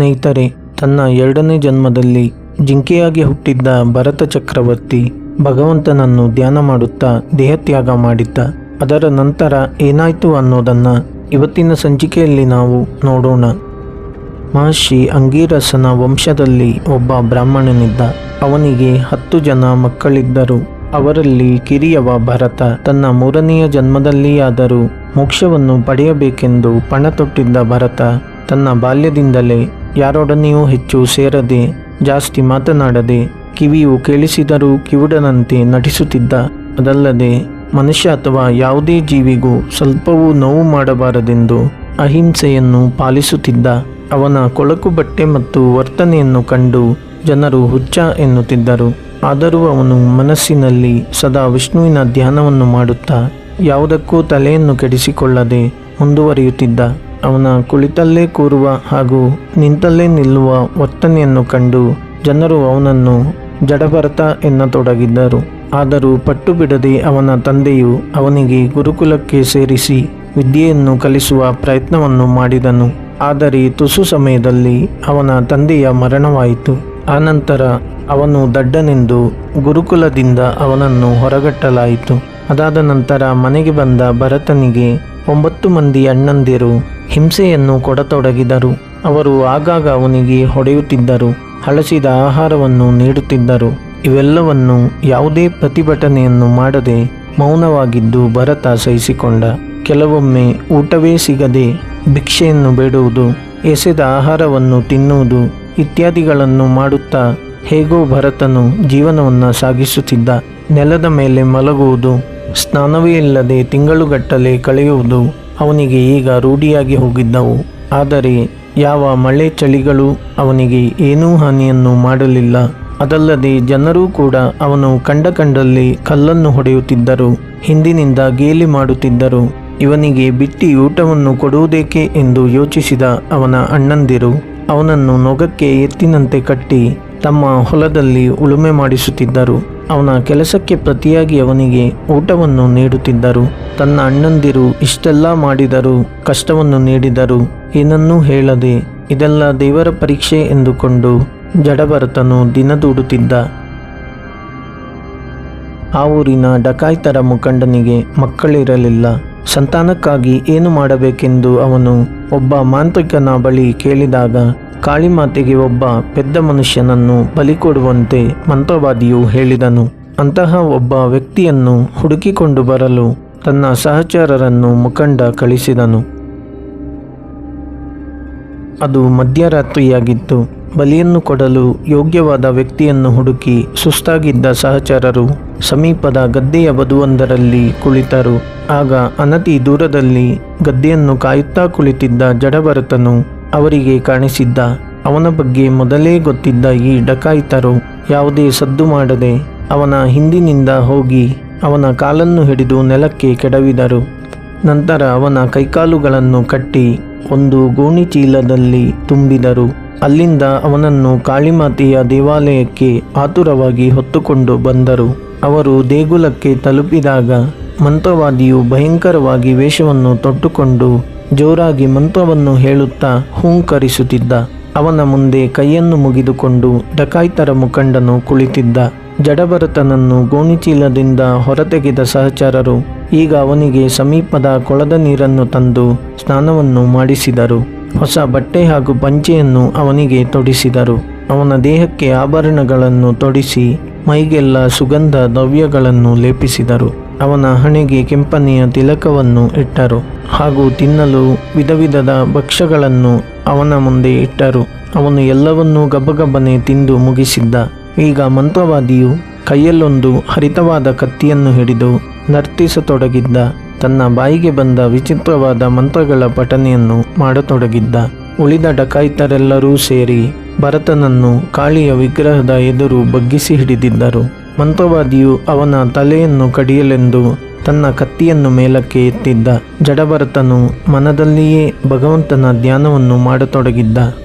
ಸ್ನೇಹಿತರೆ, ತನ್ನ 2ನೇ ಜನ್ಮದಲ್ಲಿ ಜಿಂಕೆಯಾಗಿ ಹುಟ್ಟಿದ್ದ ಭರತ ಚಕ್ರವರ್ತಿ ಭಗವಂತನನ್ನು ಧ್ಯಾನ ಮಾಡುತ್ತಾ ದೇಹತ್ಯಾಗ ಮಾಡಿದ್ದ. ಅದರ ನಂತರ ಏನಾಯಿತು ಅನ್ನೋದನ್ನು ಇವತ್ತಿನ ಸಂಚಿಕೆಯಲ್ಲಿ ನಾವು ನೋಡೋಣ. ಮಹರ್ಷಿ ಅಂಗೀರಸನ ವಂಶದಲ್ಲಿ ಒಬ್ಬ ಬ್ರಾಹ್ಮಣನಿದ್ದ. ಅವನಿಗೆ 10 ಜನ ಮಕ್ಕಳಿದ್ದರು. ಅವರಲ್ಲಿ ಕಿರಿಯವ ಭರತ ತನ್ನ 3ನೆಯ ಜನ್ಮದಲ್ಲಿಯಾದರೂ ಮೋಕ್ಷವನ್ನು ಪಡೆಯಬೇಕೆಂದು ಪಣ ತೊಟ್ಟಿದ್ದ ಭರತ ತನ್ನ ಬಾಲ್ಯದಿಂದಲೇ ಯಾರೊಡನೆಯೂ ಹೆಚ್ಚು ಸೇರದೆ, ಜಾಸ್ತಿ ಮಾತನಾಡದೆ, ಕಿವಿಯು ಕೇಳಿಸಿದರೂ ಕಿವುಡನಂತೆ ನಟಿಸುತ್ತಿದ್ದ. ಅದಲ್ಲದೆ ಮನುಷ್ಯ ಅಥವಾ ಯಾವುದೇ ಜೀವಿಗೂ ಸ್ವಲ್ಪವೂ ನೋವು ಮಾಡಬಾರದೆಂದು ಅಹಿಂಸೆಯನ್ನು ಪಾಲಿಸುತ್ತಿದ್ದ. ಅವನ ಕೊಳಕು ಬಟ್ಟೆ ಮತ್ತು ವರ್ತನೆಯನ್ನು ಕಂಡು ಜನರು ಹುಚ್ಚ ಎನ್ನುತ್ತಿದ್ದರು. ಆದರೂ ಅವನು ಮನಸ್ಸಿನಲ್ಲಿ ಸದಾ ವಿಷ್ಣುವಿನ ಧ್ಯಾನವನ್ನು ಮಾಡುತ್ತಾ ಯಾವುದಕ್ಕೂ ತಲೆಯನ್ನು ಕೆಡಿಸಿಕೊಳ್ಳದೆ ಮುಂದುವರಿಯುತ್ತಿದ್ದ. ಅವನ ಕುಳಿತಲ್ಲೇ ಕೂರುವ ಹಾಗೂ ನಿಂತಲ್ಲೇ ನಿಲ್ಲುವ ವರ್ತನೆಯನ್ನು ಕಂಡು ಜನರು ಅವನನ್ನು ಜಡಭರತ ಎನ್ನತೊಡಗಿದ್ದರು. ಆದರೂ ಪಟ್ಟು ಬಿಡದೆ ಅವನ ತಂದೆಯು ಅವನಿಗೆ ಗುರುಕುಲಕ್ಕೆ ಸೇರಿಸಿ ವಿದ್ಯೆಯನ್ನು ಕಲಿಸುವ ಪ್ರಯತ್ನವನ್ನು ಮಾಡಿದನು. ಆದರೆ ತುಸು ಸಮಯದಲ್ಲಿ ಅವನ ತಂದೆಯ ಮರಣವಾಯಿತು. ಆನಂತರ ಅವನು ದಡ್ಡನೆಂದು ಗುರುಕುಲದಿಂದ ಅವನನ್ನು ಹೊರಗಟ್ಟಲಾಯಿತು. ಅದಾದ ನಂತರ ಮನೆಗೆ ಬಂದ ಭರತನಿಗೆ 9 ಮಂದಿ ಅಣ್ಣಂದಿರು ಹಿಂಸೆಯನ್ನು ಕೊಡತೊಡಗಿದರು. ಅವರು ಆಗಾಗ ಅವನಿಗೆ ಹೊಡೆಯುತ್ತಿದ್ದರು, ಹಳಸಿದ ಆಹಾರವನ್ನು ನೀಡುತ್ತಿದ್ದರು. ಇವೆಲ್ಲವನ್ನು ಯಾವುದೇ ಪ್ರತಿಭಟನೆಯನ್ನು ಮಾಡದೆ ಮೌನವಾಗಿದ್ದು ಭರತ ಸಹಿಸಿಕೊಂಡ. ಕೆಲವೊಮ್ಮೆ ಊಟವೇ ಸಿಗದೆ ಭಿಕ್ಷೆಯನ್ನು ಬೇಡುವುದು, ಎಸೆದ ಆಹಾರವನ್ನು ತಿನ್ನುವುದು ಇತ್ಯಾದಿಗಳನ್ನು ಮಾಡುತ್ತಾ ಹೇಗೋ ಭರತನು ಜೀವನವನ್ನು ಸಾಗಿಸುತ್ತಿದ್ದ. ನೆಲದ ಮೇಲೆ ಮಲಗುವುದು, ಸ್ನಾನವೇ ಇಲ್ಲದೆ ತಿಂಗಳುಗಟ್ಟಲೆ ಕಳೆಯುವುದು ಅವನಿಗೆ ಈಗ ರೂಢಿಯಾಗಿ ಹೋಗಿದ್ದವು. ಆದರೆ ಯಾವ ಮಳೆ ಚಳಿಗಳು ಅವನಿಗೆ ಏನೂ ಹಾನಿಯನ್ನು ಮಾಡಲಿಲ್ಲ. ಅದಲ್ಲದೆ ಜನರೂ ಕೂಡ ಅವನು ಕಂಡಲ್ಲಿ ಕಲ್ಲನ್ನು ಹೊಡೆಯುತ್ತಿದ್ದರು, ಹಿಂದಿನಿಂದ ಗೇಲಿ ಮಾಡುತ್ತಿದ್ದರು. ಇವನಿಗೆ ಬಿಟ್ಟಿ ಊಟವನ್ನು ಕೊಡುವುದೇಕೆ ಎಂದು ಯೋಚಿಸಿದ ಅವನ ಅಣ್ಣಂದಿರು ಅವನನ್ನು ನೊಗಕ್ಕೆ ಎತ್ತಿನಂತೆ ಕಟ್ಟಿ ತಮ್ಮ ಹೊಲದಲ್ಲಿ ಉಳುಮೆ ಮಾಡಿಸುತ್ತಿದ್ದರು. ಅವನ ಕೆಲಸಕ್ಕೆ ಪ್ರತಿಯಾಗಿ ಅವನಿಗೆ ಊಟವನ್ನು ನೀಡುತ್ತಿದ್ದರು. ತನ್ನ ಅಣ್ಣಂದಿರು ಇಷ್ಟೆಲ್ಲ ಮಾಡಿದರೂ, ಕಷ್ಟವನ್ನು ನೀಡಿದರು, ಏನನ್ನೂ ಹೇಳದೆ ಇದೆಲ್ಲ ದೇವರ ಪರೀಕ್ಷೆ ಎಂದುಕೊಂಡು ಜಡಭರತನು ದಿನದೂಡುತ್ತಿದ್ದ. ಆ ಊರಿನ ಡಕಾಯಿತರ ಮುಖಂಡನಿಗೆ ಮಕ್ಕಳಿರಲಿಲ್ಲ. ಸಂತಾನಕ್ಕಾಗಿ ಏನು ಮಾಡಬೇಕೆಂದು ಅವನು ಒಬ್ಬ ಮಾಂತ್ರಿಕನ ಬಳಿ ಕೇಳಿದಾಗ ಕಾಳಿಮಾತೆಗೆ ಒಬ್ಬ ಪೆದ್ದ ಮನುಷ್ಯನನ್ನು ಬಲಿ ಕೊಡುವಂತೆ ಮಂತ್ರವಾದಿಯು ಹೇಳಿದನು. ಅಂತಹ ಒಬ್ಬ ವ್ಯಕ್ತಿಯನ್ನು ಹುಡುಕಿಕೊಂಡು ಬರಲು ತನ್ನ ಸಹಚರರನ್ನು ಮುಖಂಡ ಕಳಿಸಿದನು. ಅದು ಮಧ್ಯರಾತ್ರಿಯಾಗಿತ್ತು. ಬಲಿಯನ್ನು ಕೊಡಲು ಯೋಗ್ಯವಾದ ವ್ಯಕ್ತಿಯನ್ನು ಹುಡುಕಿ ಸುಸ್ತಾಗಿದ್ದ ಸಹಚರರು ಸಮೀಪದ ಗದ್ದೆಯ ಬದುವೊಂದರಲ್ಲಿ ಕುಳಿತರು. ಆಗ ಅನತಿ ದೂರದಲ್ಲಿ ಗದ್ದೆಯನ್ನು ಕಾಯುತ್ತಾ ಕುಳಿತಿದ್ದ ಜಡಭರತನು ಅವರಿಗೆ ಕಾಣಿಸಿದ್ದ. ಅವನ ಬಗ್ಗೆ ಮೊದಲೇ ಗೊತ್ತಿದ್ದ ಈ ಡಕಾಯಿತರು ಯಾವುದೇ ಸದ್ದು ಮಾಡದೆ ಅವನ ಹಿಂದಿನಿಂದ ಹೋಗಿ ಅವನ ಕಾಲನ್ನು ಹಿಡಿದು ನೆಲಕ್ಕೆ ಕೆಡವಿದರು. ನಂತರ ಅವನ ಕೈಕಾಲುಗಳನ್ನು ಕಟ್ಟಿ ಒಂದು ಗೋಣಿ ಚೀಲದಲ್ಲಿ ತುಂಬಿದರು. ಅಲ್ಲಿಂದ ಅವನನ್ನು ಕಾಳಿಮಾತೆಯ ದೇವಾಲಯಕ್ಕೆ ಆತುರವಾಗಿ ಹೊತ್ತುಕೊಂಡು ಬಂದರು. ಅವರು ದೇಗುಲಕ್ಕೆ ತಲುಪಿದಾಗ ಮಂತ್ರವಾದಿಯು ಭಯಂಕರವಾಗಿ ವೇಷವನ್ನು ತೊಟ್ಟುಕೊಂಡು ಜೋರಾಗಿ ಮಂತ್ರವನ್ನು ಹೇಳುತ್ತಾ ಹೂಂಕರಿಸುತ್ತಿದ್ದ. ಅವನ ಮುಂದೆ ಕೈಯನ್ನು ಮುಗಿದುಕೊಂಡು ಡಕಾಯಿತರ ಮುಖಂಡನು ಕುಳಿತಿದ್ದ. ಜಡಭರತನನ್ನು ಗೋಣಿಚೀಲದಿಂದ ಹೊರತೆಗೆದ ಸಹಚರರು ಈಗ ಅವನಿಗೆ ಸಮೀಪದ ಕೊಳದ ನೀರನ್ನು ತಂದು ಸ್ನಾನವನ್ನು ಮಾಡಿಸಿದರು. ಹೊಸ ಬಟ್ಟೆ ಹಾಗೂ ಪಂಚೆಯನ್ನು ಅವನಿಗೆ ತೊಡಿಸಿದರು. ಅವನ ದೇಹಕ್ಕೆ ಆಭರಣಗಳನ್ನು ತೊಡಿಸಿ ಮೈಗೆಲ್ಲ ಸುಗಂಧ ದ್ರವ್ಯಗಳನ್ನು ಲೇಪಿಸಿದರು. ಅವನ ಹಣೆಗೆ ಕೆಂಪನೆಯ ತಿಲಕವನ್ನು ಇಟ್ಟರು ಹಾಗೂ ತಿನ್ನಲು ವಿಧ ವಿಧದ ಭಕ್ಷ್ಯಗಳನ್ನು ಅವನ ಮುಂದೆ ಇಟ್ಟರು. ಅವನು ಎಲ್ಲವನ್ನೂ ಗಬಗಬನೆ ತಿಂದು ಮುಗಿಸಿದ್ದ. ಈಗ ಮಂತ್ರವಾದಿಯು ಕೈಯಲ್ಲೊಂದು ಹರಿತವಾದ ಕತ್ತಿಯನ್ನು ಹಿಡಿದು ನರ್ತಿಸತೊಡಗಿದ್ದ. ತನ್ನ ಬಾಯಿಗೆ ಬಂದ ವಿಚಿತ್ರವಾದ ಮಂತ್ರಗಳ ಪಠನೆಯನ್ನು ಮಾಡತೊಡಗಿದ್ದ. ಉಳಿದ ಡಕಾಯಿತರೆಲ್ಲರೂ ಸೇರಿ ಭರತನನ್ನು ಕಾಳಿಯ ವಿಗ್ರಹದ ಎದುರು ಬಗ್ಗಿಸಿ ಹಿಡಿದಿದ್ದರು. ಮಂತ್ರವಾದಿಯು ಅವನ ತಲೆಯನ್ನು ಕಡಿಯಲೆಂದು ತನ್ನ ಕತ್ತಿಯನ್ನು ಮೇಲಕ್ಕೆ ಎತ್ತಿದ್ದ. ಜಡಭರತನು ಮನದಲ್ಲಿಯೇ ಭಗವಂತನ ಧ್ಯಾನವನ್ನು ಮಾಡತೊಡಗಿದ್ದ.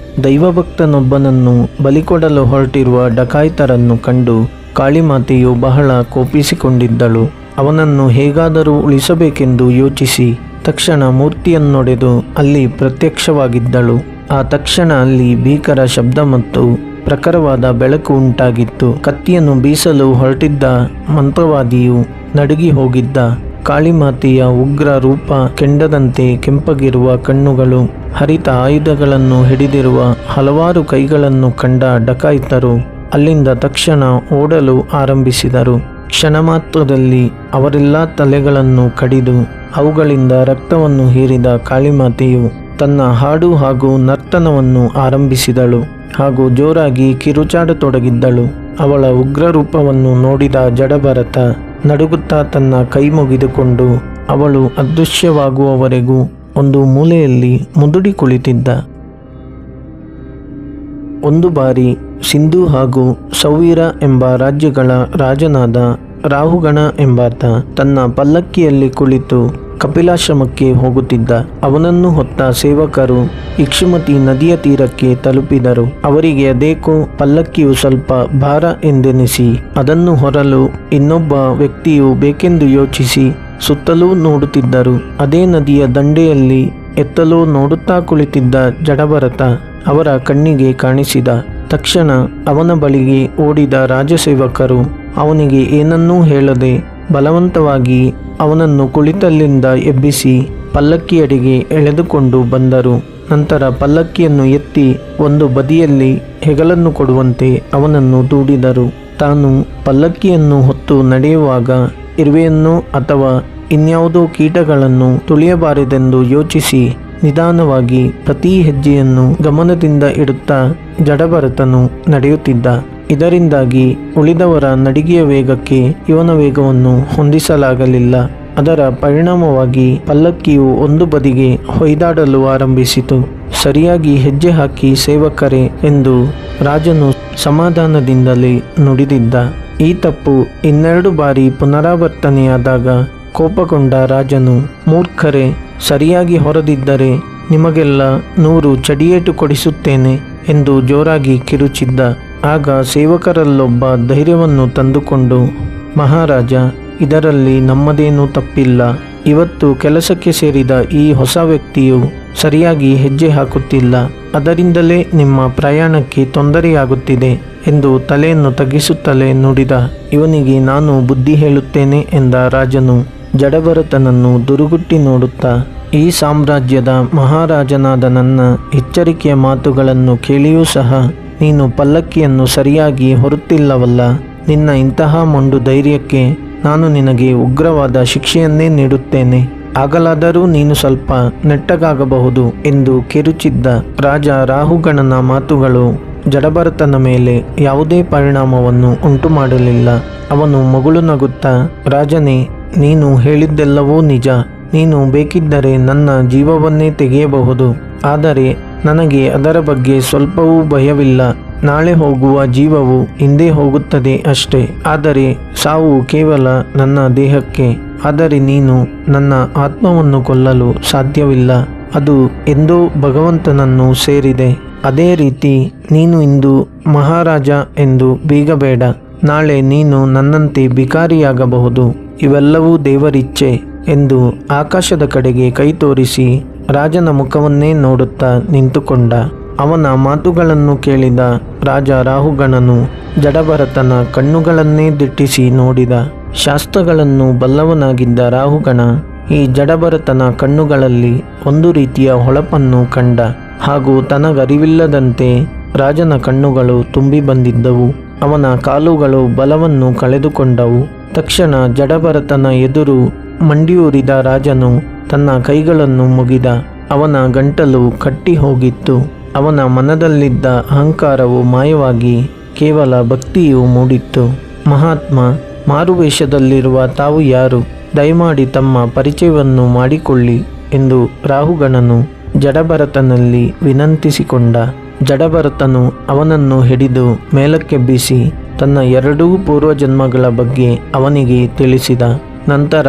ದೈವಭಕ್ತನೊಬ್ಬನನ್ನು ಬಲಿಕೊಡಲು ಹೊರಟಿರುವ ಡಕಾಯಿತರನ್ನು ಕಂಡು ಕಾಳಿಮಾತೆಯು ಬಹಳ ಕೋಪಿಸಿಕೊಂಡಿದ್ದಳು. ಅವನನ್ನು ಹೇಗಾದರೂ ಉಳಿಸಬೇಕೆಂದು ಯೋಚಿಸಿ ತಕ್ಷಣ ಮೂರ್ತಿಯನ್ನೊಡೆದು ಅಲ್ಲಿ ಪ್ರತ್ಯಕ್ಷವಾಗಿದ್ದಳು. ಆ ತಕ್ಷಣ ಅಲ್ಲಿ ಭೀಕರ ಶಬ್ದ ಮತ್ತು ಪ್ರಖರವಾದ ಬೆಳಕು ಉಂಟಾಗಿತ್ತು. ಕತ್ತಿಯನ್ನು ಬೀಸಲು ಹೊರಟಿದ್ದ ಮಂತ್ರವಾದಿಯು ನಡುಗಿ ಹೋಗಿದ್ದ. ಕಾಳಿಮಾತೆಯ ಉಗ್ರ ರೂಪ, ಕೆಂಡದಂತೆ ಕೆಂಪಗಿರುವ ಕಣ್ಣುಗಳು, ಹರಿತ ಆಯುಧಗಳನ್ನು ಹಿಡಿದಿರುವ ಹಲವಾರು ಕೈಗಳನ್ನು ಕಂಡ ಡಕಾಯಿತರು ಅಲ್ಲಿಂದ ತಕ್ಷಣ ಓಡಲು ಆರಂಭಿಸಿದರು. ಕ್ಷಣ ಮಾತ್ರದಲ್ಲಿ ಅವರೆಲ್ಲ ತಲೆಗಳನ್ನು ಕಡಿದು ಅವುಗಳಿಂದ ರಕ್ತವನ್ನು ಹೀರಿದ ಕಾಳಿಮಾತೆಯು ತನ್ನ ಹಾಡು ಹಾಗೂ ನರ್ತನವನ್ನು ಆರಂಭಿಸಿದಳು ಹಾಗೂ ಜೋರಾಗಿ ಕಿರುಚಾಡತೊಡಗಿದ್ದಳು. ಅವಳ ಉಗ್ರ ರೂಪವನ್ನು ನೋಡಿದ ಜಡಭರತ ನಡುಗುತ್ತಾ ತನ್ನ ಕೈ ಮುಗಿದುಕೊಂಡು ಅವಳು ಅದೃಶ್ಯವಾಗುವವರೆಗೂ ಒಂದು ಮೂಲೆಯಲ್ಲಿ ಮುದುಡಿ ಕುಳಿತಿದ್ದ. ಒಂದು ಬಾರಿ ಸಿಂಧು ಹಾಗೂ ಸೌವೀರ ಎಂಬ ರಾಜ್ಯಗಳ ರಾಜನಾದ ರಾಹುಗಣ ಎಂಬಾತ ತನ್ನ ಪಲ್ಲಕ್ಕಿಯಲ್ಲಿ ಕುಳಿತು ಕಪಿಲಾಶ್ರಮಕ್ಕೆ ಹೋಗುತ್ತಿದ್ದ. ಅವನನ್ನು ಹೊತ್ತ ಸೇವಕರು ಇಕ್ಷುಮತಿ ನದಿಯ ತೀರಕ್ಕೆ ತಲುಪಿದರು. ಅವರಿಗೆ ಅದೇಕೋ ಪಲ್ಲಕ್ಕಿಯು ಸ್ವಲ್ಪ ಭಾರ ಎಂದೆನಿಸಿ ಅದನ್ನು ಹೊರಲು ಇನ್ನೊಬ್ಬ ವ್ಯಕ್ತಿಯು ಬೇಕೆಂದು ಯೋಚಿಸಿ ಸುತ್ತಲೂ ನೋಡುತ್ತಿದ್ದರು. ಅದೇ ನದಿಯ ದಂಡೆಯಲ್ಲಿ ಎತ್ತಲೋ ನೋಡುತ್ತಾ ಕುಳಿತಿದ್ದ ಜಡಭರತ ಅವರ ಕಣ್ಣಿಗೆ ಕಾಣಿಸಿದ. ತಕ್ಷಣ ಅವನ ಬಳಿಗೆ ಓಡಿದ ರಾಜಸೇವಕರು ಅವನಿಗೆ ಏನನ್ನೂ ಹೇಳದೆ ಬಲವಂತವಾಗಿ ಅವನನ್ನು ಕುಳಿತಲ್ಲಿಂದ ಎಬ್ಬಿಸಿ ಪಲ್ಲಕ್ಕಿಯಡಿಗೆ ಎಳೆದುಕೊಂಡು ಬಂದರು. ನಂತರ ಪಲ್ಲಕ್ಕಿಯನ್ನು ಎತ್ತಿ ಒಂದು ಬದಿಯಲ್ಲಿ ಹೆಗಲನ್ನು ಕೊಡುವಂತೆ ಅವನನ್ನು ದೂಡಿದರು. ತಾನು ಪಲ್ಲಕ್ಕಿಯನ್ನು ಹೊತ್ತು ನಡೆಯುವಾಗ ಇರುವೆಯನ್ನೋ ಅಥವಾ ಇನ್ಯಾವುದೋ ಕೀಟಗಳನ್ನು ತುಳಿಯಬಾರದೆಂದು ಯೋಚಿಸಿ ನಿಧಾನವಾಗಿ ಪ್ರತಿ ಹೆಜ್ಜೆಯನ್ನು ಗಮನದಿಂದ ಇಡುತ್ತಾ ಜಡಭರತನು ನಡೆಯುತ್ತಿದ್ದ. ಇದರಿಂದಾಗಿ ಉಳಿದವರ ನಡಿಗೆಯ ವೇಗಕ್ಕೆ ಇವನ ವೇಗವನ್ನು ಹೊಂದಿಸಲಾಗಲಿಲ್ಲ. ಅದರ ಪರಿಣಾಮವಾಗಿ ಪಲ್ಲಕ್ಕಿಯು ಒಂದು ಬದಿಗೆ ಹೊಯ್ದಾಡಲು ಆರಂಭಿಸಿತು. ಸರಿಯಾಗಿ ಹೆಜ್ಜೆ ಹಾಕಿ ಸೇವಕರೇ ಎಂದು ರಾಜನು ಸಮಾಧಾನದಿಂದಲೇ ನುಡಿದಿದ್ದ. ಈ ತಪ್ಪು ಇನ್ನೆರಡು ಬಾರಿ ಪುನರಾವರ್ತನೆಯಾದಾಗ ಕೋಪಗೊಂಡ ರಾಜನು, ಮೂರ್ಖರೇ, ಸರಿಯಾಗಿ ಹೊರದಿದ್ದರೆ ನಿಮಗೆಲ್ಲ 100 ಚಡಿಯೇಟು ಕೊಡಿಸುತ್ತೇನೆ ಎಂದು ಜೋರಾಗಿ ಕಿರುಚಿದ್ದ. ಆಗ ಸೇವಕರಲ್ಲೊಬ್ಬ ಧೈರ್ಯವನ್ನು ತಂದುಕೊಂಡು, ಮಹಾರಾಜ, ಇದರಲ್ಲಿ ನಮ್ಮದೇನೂ ತಪ್ಪಿಲ್ಲ. ಇವತ್ತು ಕೆಲಸಕ್ಕೆ ಸೇರಿದ ಈ ಹೊಸ ವ್ಯಕ್ತಿಯು ಸರಿಯಾಗಿ ಹೆಜ್ಜೆ ಹಾಕುತ್ತಿಲ್ಲ. ಅದರಿಂದಲೇ ನಿಮ್ಮ ಪ್ರಯಾಣಕ್ಕೆ ತೊಂದರೆಯಾಗುತ್ತಿದೆ ಎಂದು ತಲೆಯನ್ನು ತಗ್ಗಿಸುತ್ತಲೇ ನುಡಿದ. ಇವನಿಗೆ ನಾನು ಬುದ್ಧಿ ಹೇಳುತ್ತೇನೆ ಎಂದ ರಾಜನು ಜಡಭರತನನ್ನು ದುರುಗುಟ್ಟಿ ನೋಡುತ್ತಾ, ಈ ಸಾಮ್ರಾಜ್ಯದ ಮಹಾರಾಜನಾದ ನನ್ನ ಎಚ್ಚರಿಕೆಯ ಮಾತುಗಳನ್ನು ಕೇಳಿಯೂ ಸಹ ನೀನು ಪಲ್ಲಕ್ಕಿಯನ್ನು ಸರಿಯಾಗಿ ಹೊರುತ್ತಿಲ್ಲವಲ್ಲ. ನಿನ್ನ ಇಂತಹ ಮೊಂಡು ಧೈರ್ಯಕ್ಕೆ ನಾನು ನಿನಗೆ ಉಗ್ರವಾದ ಶಿಕ್ಷೆಯನ್ನೇ ನೀಡುತ್ತೇನೆ. ಆಗಲಾದರೂ ನೀನು ಸ್ವಲ್ಪ ನೆಟ್ಟಗಾಗಬಹುದು ಎಂದು ಕಿರುಚಿದ್ದ. ರಾಜ ರಾಹುಗಣನ ಮಾತುಗಳು ಜಡಭರತನ ಮೇಲೆ ಯಾವುದೇ ಪರಿಣಾಮವನ್ನು ಉಂಟು ಮಾಡಲಿಲ್ಲ. ಅವನು ಮಗುಳು ನಗುತ್ತಾ, ರಾಜನೇ, ನೀನು ಹೇಳಿದ್ದೆಲ್ಲವೂ ನಿಜ. ನೀನು ಬೇಕಿದ್ದರೆ ನನ್ನ ಜೀವವನ್ನೇ ತೆಗೆಯಬಹುದು. ಆದರೆ ನನಗೆ ಅದರ ಬಗ್ಗೆ ಸ್ವಲ್ಪವೂ ಭಯವಿಲ್ಲ. ನಾಳೆ ಹೋಗುವ ಜೀವವು ಹಿಂದೆ ಹೋಗುತ್ತದೆ ಅಷ್ಟೇ. ಆದರೆ ಸಾವು ಕೇವಲ ನನ್ನ ದೇಹಕ್ಕೆ. ಆದರೆ ನೀನು ನನ್ನ ಆತ್ಮವನ್ನು ಕೊಲ್ಲಲು ಸಾಧ್ಯವಿಲ್ಲ. ಅದು ಎಂದೋ ಭಗವಂತನನ್ನು ಸೇರಿದೆ. ಅದೇ ರೀತಿ ನೀನು ಇಂದು ಮಹಾರಾಜ ಎಂದು ಬೀಗಬೇಡ. ನಾಳೆ ನೀನು ನನ್ನಂತೆ ಭಿಕಾರಿಯಾಗಬಹುದು. ಇವೆಲ್ಲವೂ ದೇವರಿಚ್ಛೆ ಎಂದು ಆಕಾಶದ ಕಡೆಗೆ ಕೈ ತೋರಿಸಿ ರಾಜನ ಮುಖವನ್ನೇ ನೋಡುತ್ತಾ ನಿಂತುಕೊಂಡ. ಅವನ ಮಾತುಗಳನ್ನು ಕೇಳಿದ ರಾಜ ರಾಹುಗಣನು ಜಡಭರತನ ಕಣ್ಣುಗಳನ್ನೇ ದಿಟ್ಟಿಸಿ ನೋಡಿದ. ಶಾಸ್ತ್ರಗಳನ್ನು ಬಲ್ಲವನಾಗಿದ್ದ ರಾಹುಗಣ ಈ ಜಡಭರತನ ಕಣ್ಣುಗಳಲ್ಲಿ ಒಂದು ರೀತಿಯ ಹೊಳಪನ್ನು ಕಂಡ. ಹಾಗೂ ತನಗರಿವಿಲ್ಲದಂತೆ ರಾಜನ ಕಣ್ಣುಗಳು ತುಂಬಿ ಬಂದಿದ್ದವು. ಅವನ ಕಾಲುಗಳು ಬಲವನ್ನು ಕಳೆದುಕೊಂಡವು. ತಕ್ಷಣ ಜಡಭರತನ ಎದುರು ಮಂಡಿಯೂರಿದ ರಾಜನು ತನ್ನ ಕೈಗಳನ್ನು ಮುಗಿದ. ಅವನ ಗಂಟಲು ಕಟ್ಟಿ ಹೋಗಿತ್ತು. ಅವನ ಮನದಲ್ಲಿದ್ದ ಅಹಂಕಾರವು ಮಾಯವಾಗಿ ಕೇವಲ ಭಕ್ತಿಯು ಮೂಡಿತ್ತು. ಮಹಾತ್ಮ, ಮಾರುವೇಷದಲ್ಲಿರುವ ತಾವು ಯಾರು? ದಯಮಾಡಿ ತಮ್ಮ ಪರಿಚಯವನ್ನು ಮಾಡಿಕೊಳ್ಳಿ ಎಂದು ರಾಹುಗಣನು ಜಡಭರತನಲ್ಲಿ ವಿನಂತಿಸಿಕೊಂಡ. ಜಡಭರತನು ಅವನನ್ನು ಹಿಡಿದು ಮೇಲಕ್ಕೆಬ್ಬಿಸಿ ತನ್ನ 2 ಪೂರ್ವಜನ್ಮಗಳ ಬಗ್ಗೆ ಅವನಿಗೆ ತಿಳಿಸಿದ. ನಂತರ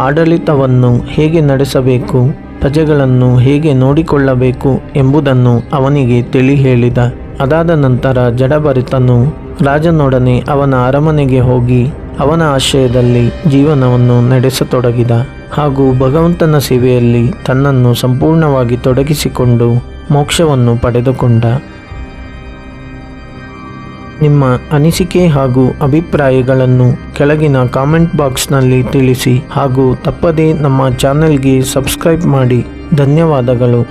ಆಡಳಿತವನ್ನು ಹೇಗೆ ನಡೆಸಬೇಕು, ಪ್ರಜೆಗಳನ್ನು ಹೇಗೆ ನೋಡಿಕೊಳ್ಳಬೇಕು ಎಂಬುದನ್ನು ಅವನಿಗೆ ತಿಳಿ ಹೇಳಿದ. ಅದಾದ ನಂತರ ಜಡಭರತನು ರಾಜನೊಡನೆ ಅವನ ಅರಮನೆಗೆ ಹೋಗಿ ಅವನ ಆಶ್ರಯದಲ್ಲಿ ಜೀವನವನ್ನು ನಡೆಸತೊಡಗಿದ. ಹಾಗೂ ಭಗವಂತನ ಸೇವೆಯಲ್ಲಿ ತನ್ನನ್ನು ಸಂಪೂರ್ಣವಾಗಿ ತೊಡಗಿಸಿಕೊಂಡು ಮೋಕ್ಷವನ್ನು ಪಡೆದುಕೊಂಡ. ನಿಮ್ಮ ಅನಿಸಿಕೆ ಹಾಗೂ ಅಭಿಪ್ರಾಯಗಳನ್ನು ಕೆಳಗಿನ ಕಾಮೆಂಟ್ ಬಾಕ್ಸ್ನಲ್ಲಿ ತಿಳಿಸಿ ಹಾಗೂ ತಪ್ಪದೇ ನಮ್ಮ ಚಾನೆಲ್ಗೆ ಸಬ್ಸ್ಕ್ರೈಬ್ ಮಾಡಿ. ಧನ್ಯವಾದಗಳು.